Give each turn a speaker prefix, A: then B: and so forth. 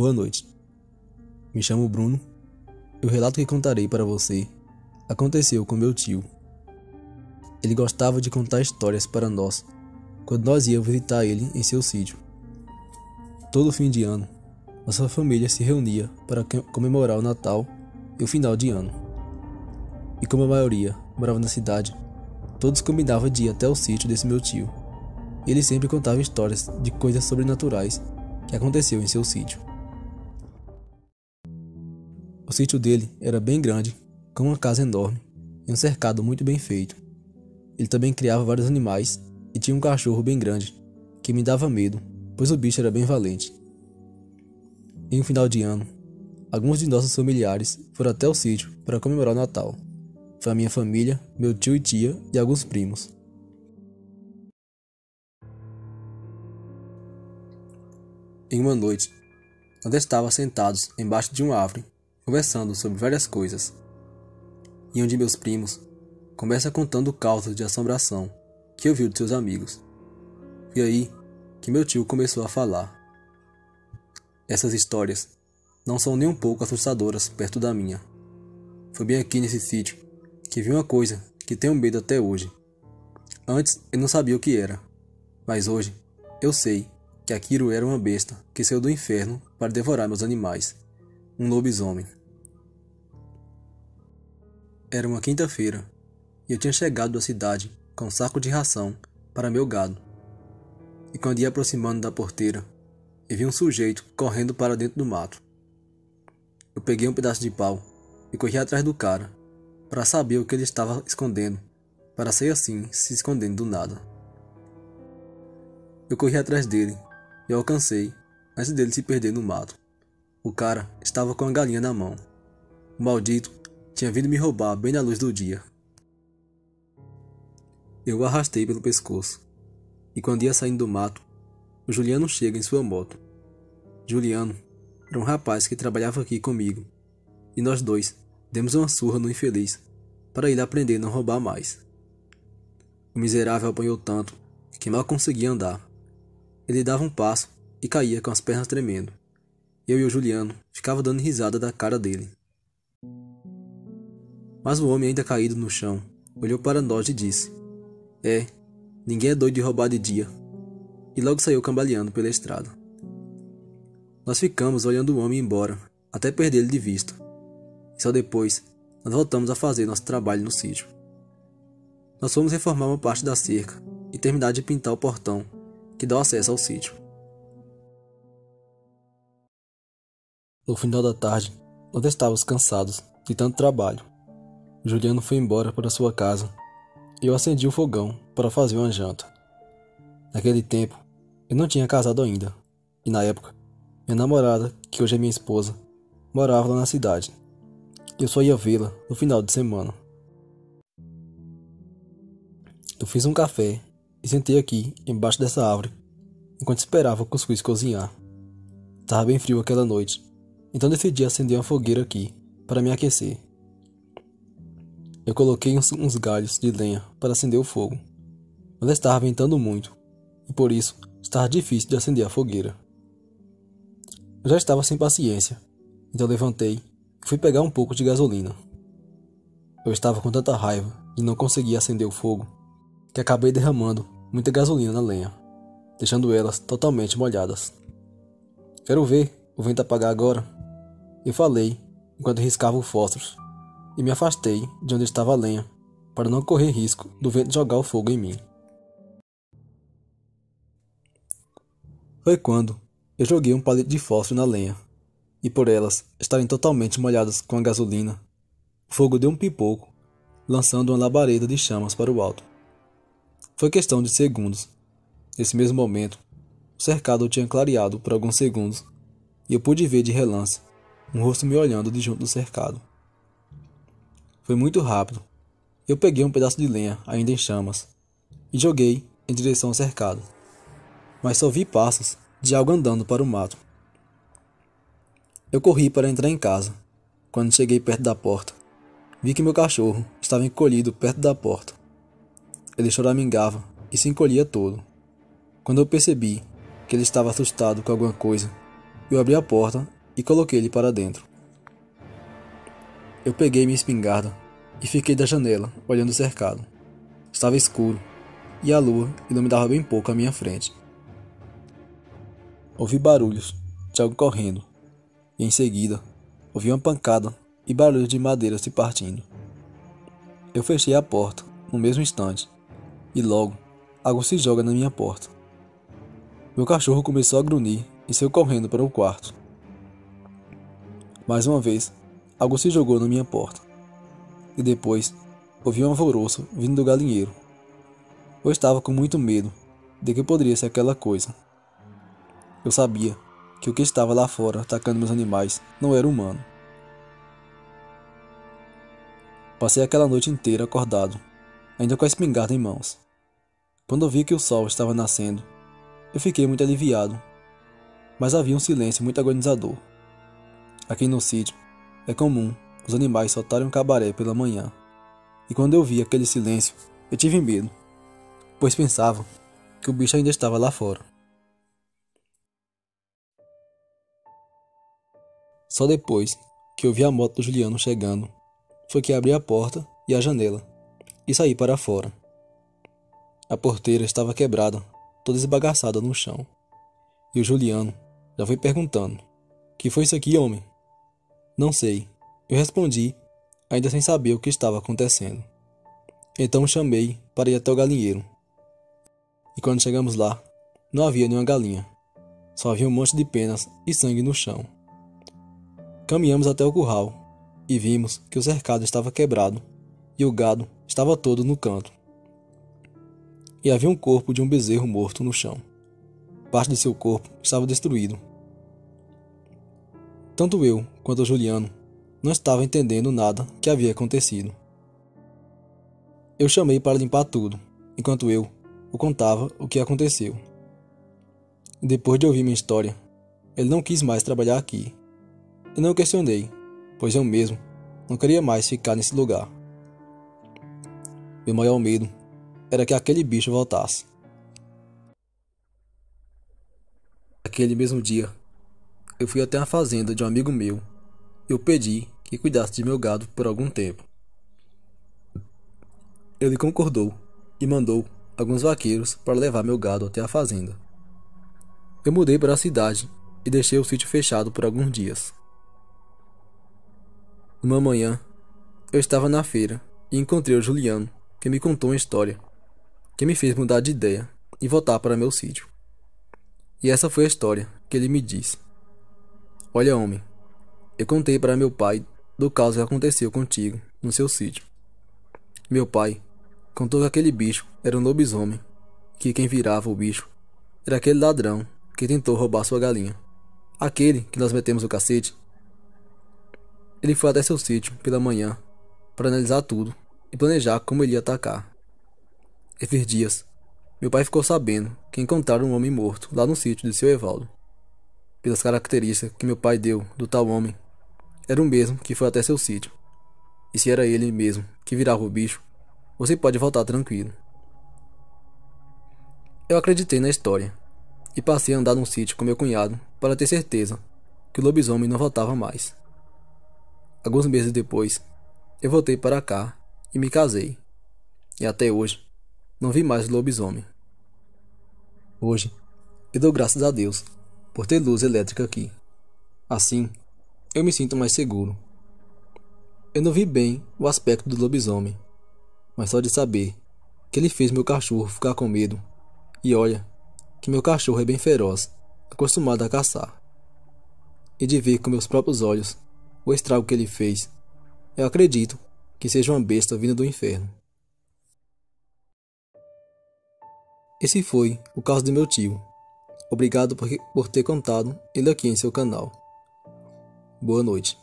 A: Boa noite. Me chamo Bruno e o relato que contarei para você aconteceu com meu tio. Ele gostava de contar histórias para nós quando nós íamos visitar ele em seu sítio. Todo fim de ano, nossa família se reunia para comemorar o Natal e o final de ano. E como a maioria morava na cidade, todos combinavam de ir até o sítio desse meu tio. Ele sempre contava histórias de coisas sobrenaturais que aconteceu em seu sítio. O sítio dele era bem grande, com uma casa enorme e um cercado muito bem feito. Ele também criava vários animais e tinha um cachorro bem grande, que me dava medo, pois o bicho era bem valente. Em um final de ano, alguns de nossos familiares foram até o sítio para comemorar o Natal. Foi a minha família, meu tio e tia e alguns primos. Em uma noite, nós estávamos sentados embaixo de uma árvore, conversando sobre várias coisas. E um de meus primos começa contando causos de assombração que ouviu de seus amigos. Foi aí que meu tio começou a falar. Essas histórias não são nem um pouco assustadoras perto da minha. Foi bem aqui nesse sítio que vi uma coisa que tenho medo até hoje. Antes eu não sabia o que era, mas hoje eu sei que aquilo era uma besta que saiu do inferno para devorar meus animais, um lobisomem. Era uma quinta-feira e eu tinha chegado da cidade com um saco de ração para meu gado. E quando ia aproximando da porteira, eu vi um sujeito correndo para dentro do mato. Eu peguei um pedaço de pau e corri atrás do cara para saber o que ele estava escondendo, para sair assim se escondendo do nada. Eu corri atrás dele e alcancei antes dele se perder no mato. O cara estava com a galinha na mão. O maldito tinha vindo me roubar bem na luz do dia. Eu o arrastei pelo pescoço, e quando ia saindo do mato, o Juliano chega em sua moto. Juliano era um rapaz que trabalhava aqui comigo, e nós dois demos uma surra no infeliz para ele aprender a não roubar mais. O miserável apanhou tanto que mal conseguia andar. Ele dava um passo e caía com as pernas tremendo. Eu e o Juliano ficava dando risada da cara dele. Mas o homem, ainda caído no chão, olhou para nós e disse: ninguém é doido de roubar de dia. E logo saiu cambaleando pela estrada. Nós ficamos olhando o homem embora, até perder ele de vista. E só depois, nós voltamos a fazer nosso trabalho no sítio. Nós fomos reformar uma parte da cerca e terminar de pintar o portão que dá acesso ao sítio. No final da tarde, nós estávamos cansados de tanto trabalho. Juliano foi embora para sua casa e eu acendi o fogão para fazer uma janta. Naquele tempo, eu não tinha casado ainda, e na época, minha namorada, que hoje é minha esposa, morava lá na cidade. Eu só ia vê-la no final de semana. Eu fiz um café e sentei aqui, embaixo dessa árvore, enquanto esperava o cuscuz cozinhar. Estava bem frio aquela noite, então decidi acender uma fogueira aqui para me aquecer. Eu coloquei uns galhos de lenha para acender o fogo, mas estava ventando muito, e por isso estava difícil de acender a fogueira. Eu já estava sem paciência, então levantei e fui pegar um pouco de gasolina. Eu estava com tanta raiva de não conseguir acender o fogo, que acabei derramando muita gasolina na lenha, deixando elas totalmente molhadas. "Quero ver o vento apagar agora", eu falei enquanto riscava o fósforo, e me afastei de onde estava a lenha, para não correr risco do vento jogar o fogo em mim. Foi quando eu joguei um palito de fósforo na lenha, e por elas estarem totalmente molhadas com a gasolina, o fogo deu um pipoco, lançando uma labareda de chamas para o alto. Foi questão de segundos. Nesse mesmo momento, o cercado tinha clareado por alguns segundos, e eu pude ver de relance um rosto me olhando de junto do cercado. Foi muito rápido. Eu peguei um pedaço de lenha ainda em chamas e joguei em direção ao cercado, mas só vi passos de algo andando para o mato. Eu corri para entrar em casa. Quando cheguei perto da porta, vi que meu cachorro estava encolhido perto da porta. Ele choramingava e se encolhia todo. Quando eu percebi que ele estava assustado com alguma coisa, Eu abri a porta e coloquei ele para dentro. Eu peguei minha espingarda e fiquei da janela, olhando o cercado. Estava escuro e a lua iluminava bem pouco à minha frente. Ouvi barulhos de algo correndo e em seguida ouvi uma pancada e barulhos de madeira se partindo. Eu fechei a porta no mesmo instante e logo algo se joga na minha porta. Meu cachorro começou a grunhir e saiu correndo para o quarto. Mais uma vez, algo se jogou na minha porta. E depois, ouvi um alvoroço vindo do galinheiro. Eu estava com muito medo de que poderia ser aquela coisa. Eu sabia que o que estava lá fora atacando meus animais não era humano. Passei aquela noite inteira acordado, ainda com a espingarda em mãos. Quando vi que o sol estava nascendo, eu fiquei muito aliviado, mas havia um silêncio muito agonizador. Aqui no sítio, é comum os animais soltarem um cabaré pela manhã, e quando eu vi aquele silêncio, eu tive medo, pois pensava que o bicho ainda estava lá fora. Só depois que eu vi a moto do Juliano chegando, foi que abri a porta e a janela, e saí para fora. A porteira estava quebrada, toda esbagaçada no chão, e o Juliano já foi perguntando: "Que foi isso aqui, homem?" "Não sei", eu respondi, ainda sem saber o que estava acontecendo. Então chamei para ir até o galinheiro. E quando chegamos lá, não havia nenhuma galinha. Só havia um monte de penas e sangue no chão. Caminhamos até o curral e vimos que o cercado estava quebrado e o gado estava todo no canto. E havia um corpo de um bezerro morto no chão. Parte de seu corpo estava destruído. Tanto eu quanto o Juliano não estava entendendo nada que havia acontecido. Eu chamei para limpar tudo, enquanto eu o contava o que aconteceu. Depois de ouvir minha história, ele não quis mais trabalhar aqui. Eu não o questionei, pois eu mesmo não queria mais ficar nesse lugar. Meu maior medo era que aquele bicho voltasse. Aquele mesmo dia, eu fui até a fazenda de um amigo meu e eu pedi que cuidasse de meu gado por algum tempo. Ele concordou e mandou alguns vaqueiros para levar meu gado até a fazenda. Eu mudei para a cidade e deixei o sítio fechado por alguns dias. Numa manhã, eu estava na feira e encontrei o Juliano, que me contou uma história que me fez mudar de ideia e voltar para meu sítio. E essa foi a história que ele me disse. "Olha, homem, eu contei para meu pai do caso que aconteceu contigo no seu sítio. Meu pai contou que aquele bicho era um lobisomem, que quem virava o bicho era aquele ladrão que tentou roubar sua galinha. Aquele que nós metemos o cacete. Ele foi até seu sítio pela manhã para analisar tudo e planejar como ele ia atacar. Esses dias, meu pai ficou sabendo que encontraram um homem morto lá no sítio de seu Evaldo. Pelas características que meu pai deu do tal homem, era o mesmo que foi até seu sítio. E se era ele mesmo que virava o bicho, você pode voltar tranquilo." Eu acreditei na história e passei a andar no sítio com meu cunhado para ter certeza que o lobisomem não voltava mais. Alguns meses depois, eu voltei para cá e me casei. E até hoje, não vi mais o lobisomem. Hoje, eu dou graças a Deus por ter luz elétrica aqui. Assim, eu me sinto mais seguro. Eu não vi bem o aspecto do lobisomem, mas só de saber que ele fez meu cachorro ficar com medo. E olha, que meu cachorro é bem feroz, acostumado a caçar. E de ver com meus próprios olhos o estrago que ele fez, eu acredito que seja uma besta vinda do inferno. Esse foi o caso do meu tio. Obrigado por ter contado ele aqui em seu canal. Boa noite.